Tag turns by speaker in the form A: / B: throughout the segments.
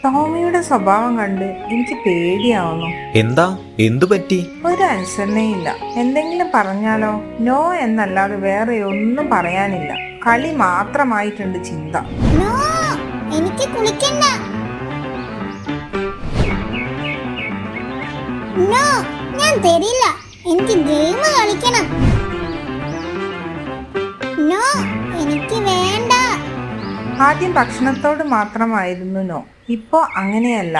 A: ടോമിയുടെ സ്വഭാവം കണ്ട് എനിക്ക് പേടിയാവുന്നു.
B: എന്താ? എന്തു പറ്റി?
A: ഒരു അനുസരണയില്ല. എന്തെങ്കിലും പറഞ്ഞാലോ നോ എന്നല്ലാതെ വേറെ ഒന്നും പറയാനില്ല. കളി മാത്രമായിട്ടുണ്ട് ചിന്ത.
C: നോ, എനിക്ക് കുളിക്കണ്ട. നോ, ഞാൻ തരില്ല. എനിക്ക് ഗെയിം കളിക്കണം. നോ, എനിക്ക് വേണ്ട.
A: ആദ്യം ഭക്ഷണത്തോട് മാത്രമായിരുന്നു നോ, ഇപ്പോ അങ്ങനെയല്ല,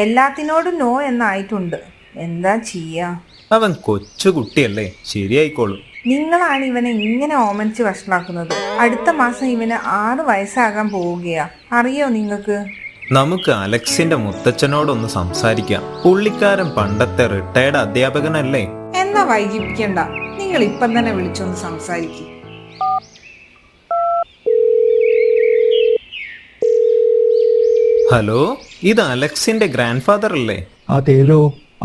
A: എല്ലാത്തിനോടും നോ എന്നായിട്ടുണ്ട്. എന്താ ചെയ്യാ?
B: അവൻ കൊച്ചു കുട്ടിയല്ലേ, ശരിയായിക്കോളും.
A: നിങ്ങളാണ് ഇവനെ ഇങ്ങനെ ഓമനിച്ച് വഷളാക്കുന്നത്. അടുത്ത മാസം ഇവന് 6 വയസ്സാകാൻ പോവുകയാ. അറിയോ നിങ്ങൾക്ക്?
B: നമുക്ക് അലക്സിന്റെ മുത്തച്ഛനോടൊന്ന് സംസാരിക്കാം. പുള്ളിക്കാരൻ പണ്ടത്തെ റിട്ടയർഡ് അധ്യാപകനല്ലേ?
A: എന്നാ വൈകിപ്പിക്കണ്ട, നിങ്ങൾ ഇപ്പം തന്നെ വിളിച്ചൊന്ന് സംസാരിക്കും.
B: ഹലോ, ഇത് അലക്സിന്റെ ഗ്രാൻഡ് ഫാദർ അല്ലേ?
D: അതേലോ,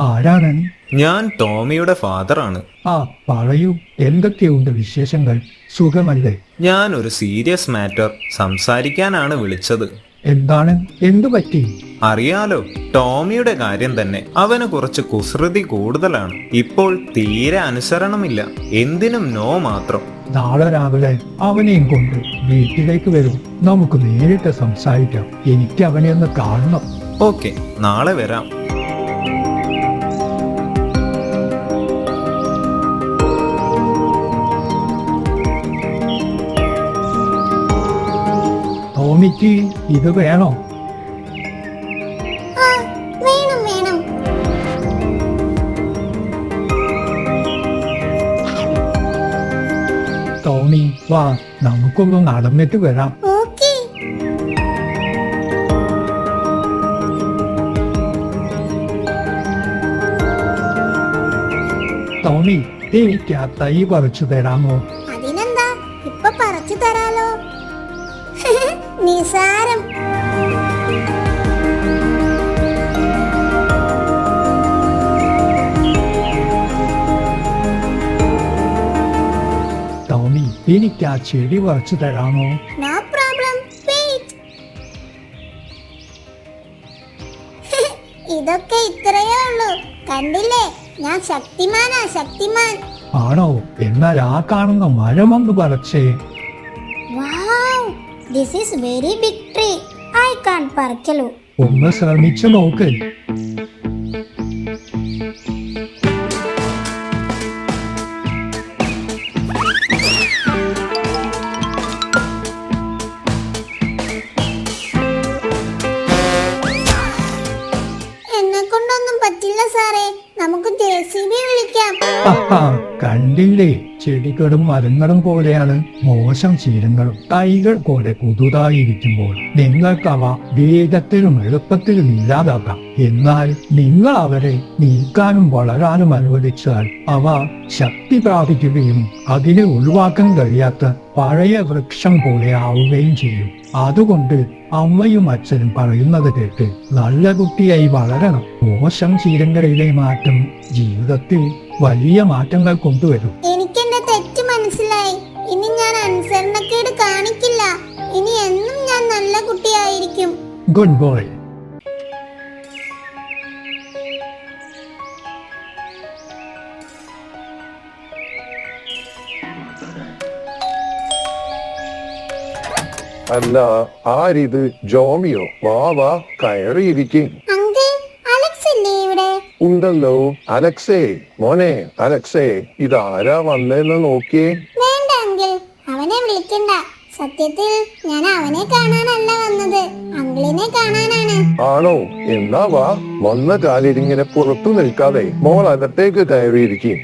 D: ആരാണ്?
B: ഞാൻ ടോമിയുടെ ഫാദറാണ്.
D: ആ, പറയൂ, എന്തൊക്കെയുണ്ട് വിശേഷങ്ങൾ? സുഖമല്ലേ?
B: ഞാൻ ഒരു സീരിയസ് മാറ്റർ സംസാരിക്കാനാണ് വിളിച്ചത്.
D: എന്താണ്? എന്തു പറ്റി?
B: അറിയാലോ, ടോമിയുടെ കാര്യം തന്നെ. അവന് കുറച്ച് കുസൃതി കൂടുതലാണ്. ഇപ്പോൾ തീരെ അനുസരണമില്ല, എന്തിനും നോ മാത്രം.
D: നാളെ രാവിലെ അവനെയും കൊണ്ട് വീട്ടിലേക്ക് വരും, നമുക്ക് നേരിട്ട് സംസാരിക്കാം. എനിക്ക് അവനെ ഒന്ന് കാണണം.
B: ഓക്കെ, നാളെ വരാം.
D: ടോമിക്ക് ഇത് വേണോ?
C: ആ, വേണം വേണം.
D: ടോമി, വാ, നമുക്കൊന്ന് നടന്നിട്ട് വരാം.
C: ഓക്കേ.
D: ടോമി, എനിക്ക് ആ തൈ പറിച്ചു തരാമോ?
C: അതിനെന്താ, ഇപ്പൊ പറിച്ചു തരാലോ. നിസാരം.
D: ടോമി, എനിക്ക് ആ ചെടി പറിച്ചു തരാമോ?
C: No problem, wait. ഇതൊക്കെ ഇത്രയേ ഉള്ളൂ. കണ്ടില്ലേ, ഞാൻ ശക്തിമാനാ, ശക്തിമാൻ.
D: ആണോ? എന്നാൽ ആ കാണുന്ന മരമൊന്ന് പറിച്ചേ.
C: Wow, this is very big tree. I can പറിക്കലു.
D: ഒന്ന് ശ്രമിച്ചു നോക്ക്.
C: എന്നെ കൊണ്ടൊന്നും പറ്റില്ല സാറേ, നമുക്ക് JCB വിളിക്കാം.
D: ആഹാ, കണ്ടില്ലേ, ചെടികളും മരങ്ങളും പോലെയാണ് മോശം ശീലങ്ങളും. തൈകൾ പോലെ പുതുതായിരിക്കുമ്പോൾ നിങ്ങൾക്ക് അവ വേഗത്തിലും എളുപ്പത്തിലും ഇല്ലാതാക്കാം. എന്നാൽ നിങ്ങൾ അവരെ നീക്കാനും വളരാനും അനുവദിച്ചാൽ അവ ശക്തി പ്രാപിക്കുകയും അതിനെ ഒഴിവാക്കാൻ കഴിയാത്ത പഴയ വൃക്ഷം പോലെ ആവുകയും ചെയ്യും. അതുകൊണ്ട് അമ്മയും അച്ഛനും പറയുന്നത് കേട്ട് നല്ല കുട്ടിയായി വളരണം. മോശം ശീലങ്ങളിലെ മാറ്റം ജീവിതത്തിൽ വലിയ മാറ്റങ്ങൾ കൊണ്ടുവരും.
C: എനിക്കെന്റെ തെറ്റ് മനസ്സിലായി. ഇനി ഞാൻ അനുസരണക്കേട് കാണിക്കില്ല. ഇനി എന്നും ഞാൻ നല്ല കുട്ടിയായിരിക്കും.
D: Good boy.
E: അല്ല, ആരിത്? ജോമിയോ? വാ വാ, കയറിയിരിക്കും.
C: അങ്കിൾ, അലക്സ് അല്ലേ ഇവിടെ?
E: ഉണ്ടല്ലോ. അലക്സേ, മോനെ അലക്സേ, ഇതാരാ വന്നേന്ന് നോക്കിയേ.
C: വേണ്ട അങ്കിൾ, അവനെ വിളിക്കണ്ട. സത്യത്തിൽ ഞാൻ അവനെ കാണാനല്ല വന്നത്, അങ്കിളിനെ കാണാനാണ്.
E: ആണോ? എന്നാ വാ, വന്ന കാലിരിങ്ങനെ പുറത്തു നിൽക്കാതെ മോൾ അകത്തേക്ക് കയറിയിരിക്കും.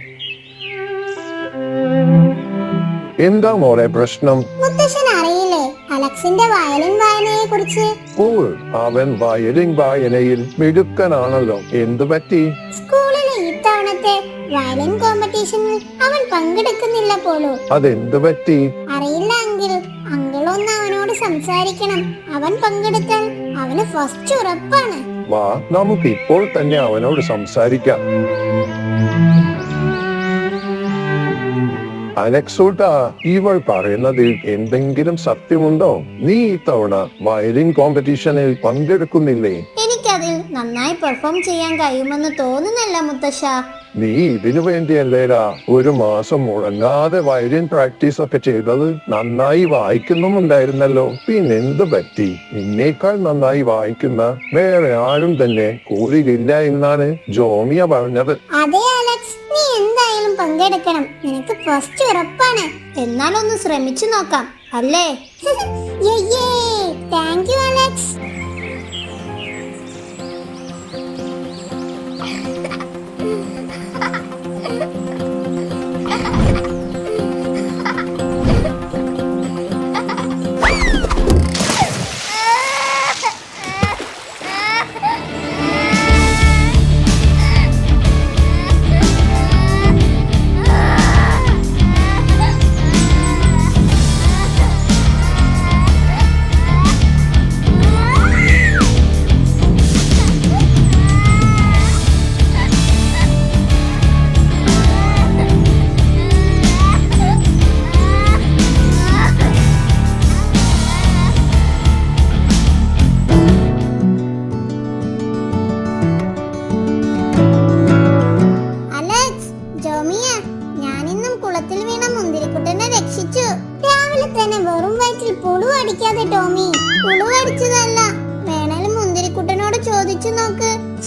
E: എന്താ മോളെ പ്രശ്നം?
C: മുത്തശ്ശൻ അറിയില്ലേ അലക്സിന്റെ വയലിൻ വായനയെ കുറിച്ച്?
E: ഓ, അവൻ വയലിൻ വായനയിൽ മിടുക്കനാണല്ലോ. എന്തു പറ്റി?
C: സ്കൂളിലെ ഇത്തവണത്തെ വയലിൻ കോമ്പറ്റീഷനിൽ അവൻ പങ്കെടുക്കുന്നില്ല പോലും.
E: അതെന്തു പറ്റി?
C: അറിയില്ല അങ്കിൾ. അങ്കിൾ ഒന്ന് അവനോട് സംസാരിക്കണം. അവൻ പങ്കെടുത്താൽ അവന് ഫസ്റ്റ് ഉറപ്പാണ്.
E: വാ, നമുക്ക് ഇപ്പോൾ തന്നെ അവനോട് സംസാരിക്കാം. അലക്സൂട്ടാ, ഇവൾ പറയുന്നത് എന്തെങ്കിലും സത്യമുണ്ടോ? നീ ഇത്തവണ വയലിൻ കോമ്പറ്റീഷനിൽ പങ്കെടുക്കുന്നില്ലേ?
C: എനിക്കതിൽ നന്നായി പെർഫോം ചെയ്യാൻ കഴിയുമെന്ന് തോന്നുന്നില്ല മുത്തശ്ശ.
E: നീ ഇതിനു വേണ്ടിയല്ലേടാ 1 മാസം മുടങ്ങാതെ വയലിൻ പ്രാക്ടീസ് ഒക്കെ ചെയ്തത്. നന്നായി വായിക്കുന്നുമുണ്ടായിരുന്നല്ലോ. പിന്നെന്ത് പറ്റി? നിന്നേക്കാൾ നന്നായി വായിക്കുന്ന വേറെ ആരും തന്നെ കൂടിയില്ല എന്നാണ് ജോമിയ പറഞ്ഞത്.
C: അതെ അലക്സ്, നീ എന്തായാലും പങ്കെടുക്കണം. നിനക്ക് ഫസ്റ്റ് ഉറപ്പാണ്. എന്നാലൊന്ന് ശ്രമിച്ചു നോക്കാം അല്ലേ? Thank you Alex.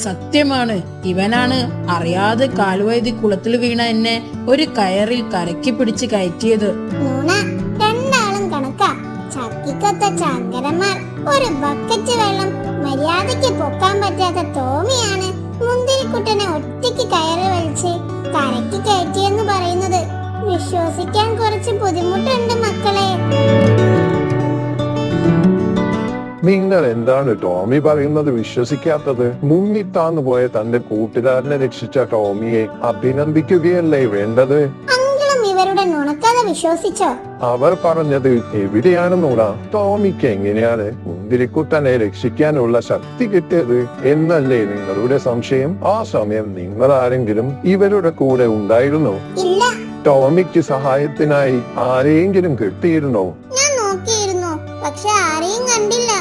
F: സത്യമാണ്, ഇവനാണ് അറിയാതെ കാൽവഴുതി കുളത്തിൽ വീണ എന്നെ ഒരു കയറിൽ കരക്കി പിടിച്ച് കയറ്റിയത്.
C: രണ്ടാളും കണക്കാ. ചക്കിക്കൊത്ത ചങ്കരന്മാർ. ഒരു ബക്കറ്റ് വെള്ളം മര്യാദയ്ക്ക് പൊക്കാൻ പറ്റാത്ത ടോമിയാണ് മുന്തിരിക്കുട്ടനെ ഒറ്റയ്ക്ക് കയറി വലിച്ച് കരക്കി കയറ്റിയെന്ന് പറയുന്നത്. വിശ്വസിക്കാൻ കുറച്ച് ബുദ്ധിമുട്ടുണ്ട് മക്കളെ.
E: നിങ്ങൾ എന്താണ് ടോമി പറയുന്നത് വിശ്വസിക്കാത്തത്? മുങ്ങിത്താന്നു പോയ തന്റെ കൂട്ടുകാരനെ രക്ഷിച്ച ടോമിയെ അഭിനന്ദിക്കുകയല്ലേ വേണ്ടത്?
C: അങ്കിലും ഇവരുടെ നുണക്കഥ വിശ്വസിച്ചോ?
E: അവർ പറഞ്ഞത് എവിടെയാണെന്നൂടാ? ടോമിക്ക് എങ്ങനെയാണ് മുന്തിരിക്കുട്ടനെ രക്ഷിക്കാനുള്ള ശക്തി കിട്ടിയത് എന്നല്ലേ നിങ്ങളുടെ സംശയം? ആ സമയം നിങ്ങൾ ആരെങ്കിലും ഇവരുടെ കൂടെ ഉണ്ടായിരുന്നോ?
C: ഇല്ല.
E: ടോമിക്ക് സഹായത്തിനായി ആരെയെങ്കിലും കിട്ടിയിരുന്നോ?
C: ഞാൻ നോക്കിയിരുന്നു, പക്ഷെ ആരെയും കണ്ടില്ല.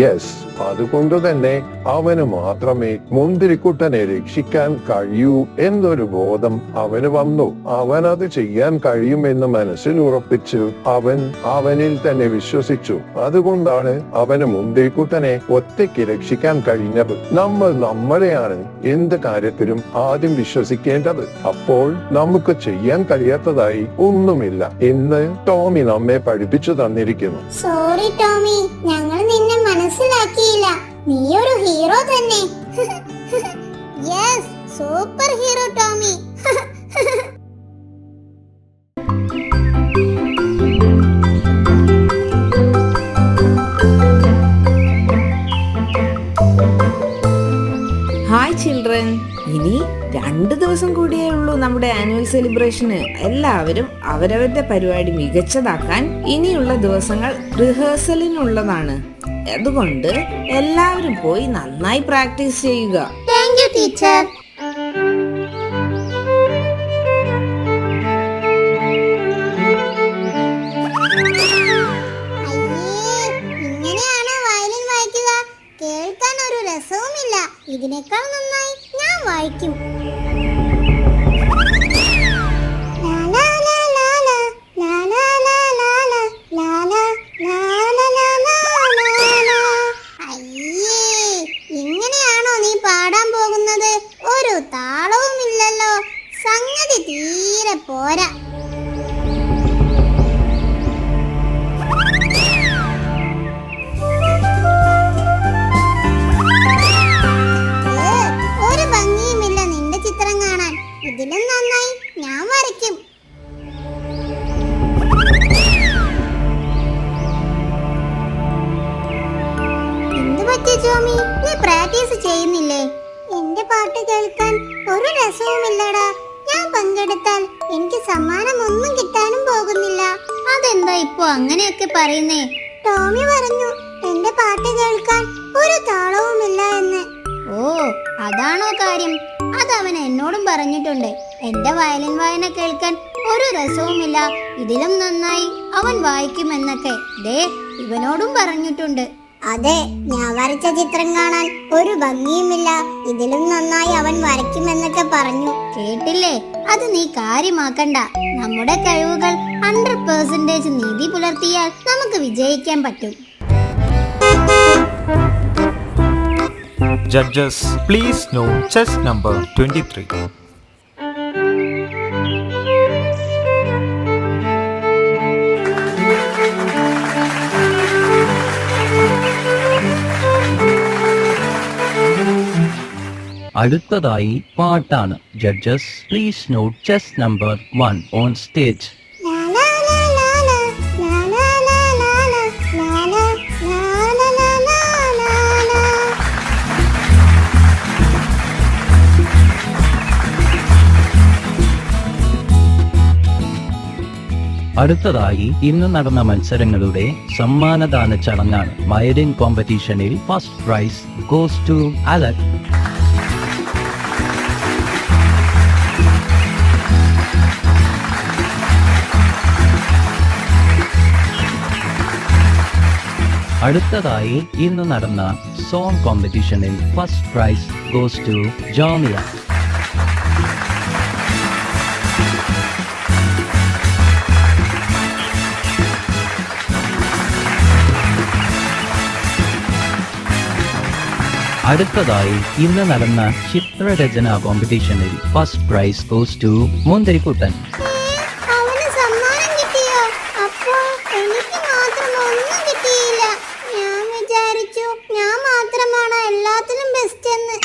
E: യെസ്, അതുകൊണ്ട് തന്നെ അവന് മാത്രമേ മുന്തിരിക്കുട്ടനെ രക്ഷിക്കാൻ കഴിയൂ എന്നൊരു ബോധം അവന് വന്നു. അവൻ അത് ചെയ്യാൻ കഴിയുമെന്ന് മനസ്സിൽ ഉറപ്പിച്ചു അവനിൽ തന്നെ വിശ്വസിച്ചു. അതുകൊണ്ടാണ് അവന് മുന്തിരിക്കുട്ടനെ ഒറ്റയ്ക്ക് രക്ഷിക്കാൻ കഴിഞ്ഞത്. നമ്മൾ നമ്മളെയാണ് എന്ത് കാര്യത്തിലും ആദ്യം വിശ്വസിക്കേണ്ടത്. അപ്പോൾ നമുക്ക് ചെയ്യാൻ കഴിയാത്തതായി ഒന്നുമില്ല എന്ന് ടോമി നമ്മെ പഠിപ്പിച്ചു തന്നിരിക്കുന്നു.
C: സോറി ടോമി, ഞങ്ങൾ നിന്നെ മനസ്സിലാക്കിയില്ല. നീ ഒരു ഹീറോ തന്നെ. Yes, super hero Tommy.
A: Hi children, ഇനി 2 ദിവസം കൂടിയേ ഉള്ളൂ നമ്മുടെ ആനുവൽ സെലിബ്രേഷന്. എല്ലാവരും അവരവരുടെ പരിപാടി മികച്ചതാക്കാൻ ഇനിയുള്ള ദിവസങ്ങൾ റിഹേഴ്സലിനുള്ളതാണ്. അതുകൊണ്ട് എല്ലാവരും പോയി നന്നായി പ്രാക്ടീസ് ചെയ്യുക.
C: Thank you teacher. ഇങ്ങനെയാണ് വയലിൻ വായിക്കുക? കേൾക്കാൻ ഒരു രസവുമില്ല. ഇതിനേക്കാൾ നന്നായി ഞാൻ വായിക്കും. ഇങ്ങനെയാണോ നീ പാടാൻ പോകുന്നത്? ഒരു താളവുമില്ലല്ലോ. സംഗതി തീരെ പോരാ. ഒരു ഭംഗിയുമില്ല നിന്റെ ചിത്രം കാണാൻ. ഇതിലും നന്നായി ഞാൻ വരയ്ക്കും. എന്ത് പറ്റി ജോമി, നീ പ്രാക്ടീസ് ചെയ്യുന്നില്ലേ? എന്റെ പാട്ട് കേൾക്കാൻ ഒരു രസവുമില്ലടാ. ഞാൻ പങ്കെടുത്താൽ എനിക്ക് സമ്മാനമൊന്നും കിട്ടാനും പോകുന്നില്ല. അതെന്താ ഇപ്പൊ അങ്ങനെയൊക്കെ പറയുന്നേ? ടോമി പറഞ്ഞു എന്റെ പാട്ട് കേൾക്കാൻ ഒരു താളവുമില്ല എന്ന്. ഓ, അതാണോ കാര്യം? അതവൻ എന്നോടും പറഞ്ഞിട്ടുണ്ട്. എന്റെ വയലിൻ വായന കേൾക്കാൻ ഒരു രസവുമില്ല, ഇതിലും നന്നായി അവൻ വായിക്കുമെന്നൊക്കെ ദേ ഇവനോടും പറഞ്ഞിട്ടുണ്ട്. അതെ, ഞാൻ വരച്ച ചിത്രം കാണാൻ ഒരു ഭംഗിയുമില്ല, ഇതിലും നന്നായി അവൻ വരയ്ക്കുമെന്നൊക്കെ പറഞ്ഞു. കേട്ടില്ലേ? അത് നീ കാര്യമാക്കണ്ട. നമ്മുടെ കഴിവുകൾ 100% നീതി പുലർത്തിയാൽ നമുക്ക് വിജയിക്കാൻ പറ്റും.
B: Judges, please note chess number 23.
G: അടുത്തതായി പാട്ടാണ്. Judges please note chest number 1 on stage. അടുത്തതായി ഇന്ന് നടന്ന മത്സരങ്ങളുടെ സമ്മാനദാന ചടങ്ങാണ്. വയലിൻ കോമ്പറ്റീഷനിൽ first prize goes to Alec. അടുത്തതായി ഇന്ന് നടന്ന സോങ് കോമ്പറ്റീഷനിൽ first prize goes to Jomiya. അടുത്തതായി ഇന്ന് നടന്ന ചിത്രരചന കോമ്പറ്റീഷനിൽ ഫസ്റ്റ് പ്രൈസ് ഗോസ് ടു മുന്തിരിക്കുട്ടൻ.
C: അവന് സമ്മാനം കിട്ടിയോ? അപ്പോ എനിക്ക് മാത്രം ഒന്നും കിട്ടിയില്ല. ഞാൻ വിചാരിച്ചു ഞാൻ മാത്രമാണ് എല്ലാത്തിലും ബെസ്റ്റ് എന്ന്.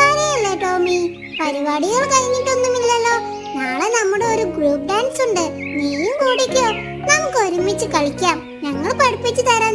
C: അറിയല്ലേ ടോമി, പരിപാടികൾ കഴിഞ്ഞിട്ടൊന്നുമില്ലല്ലോ. നാളെ നമ്മുടെ ഒരു ഗ്രൂപ്പ് ഡാൻസ് ഉണ്ട്, നീയും കൂടിക്കോ. നമുക്ക് ഒരുമിച്ച് കളിക്കാം, ഞങ്ങൾ പഠിപ്പിച്ചു തരാം.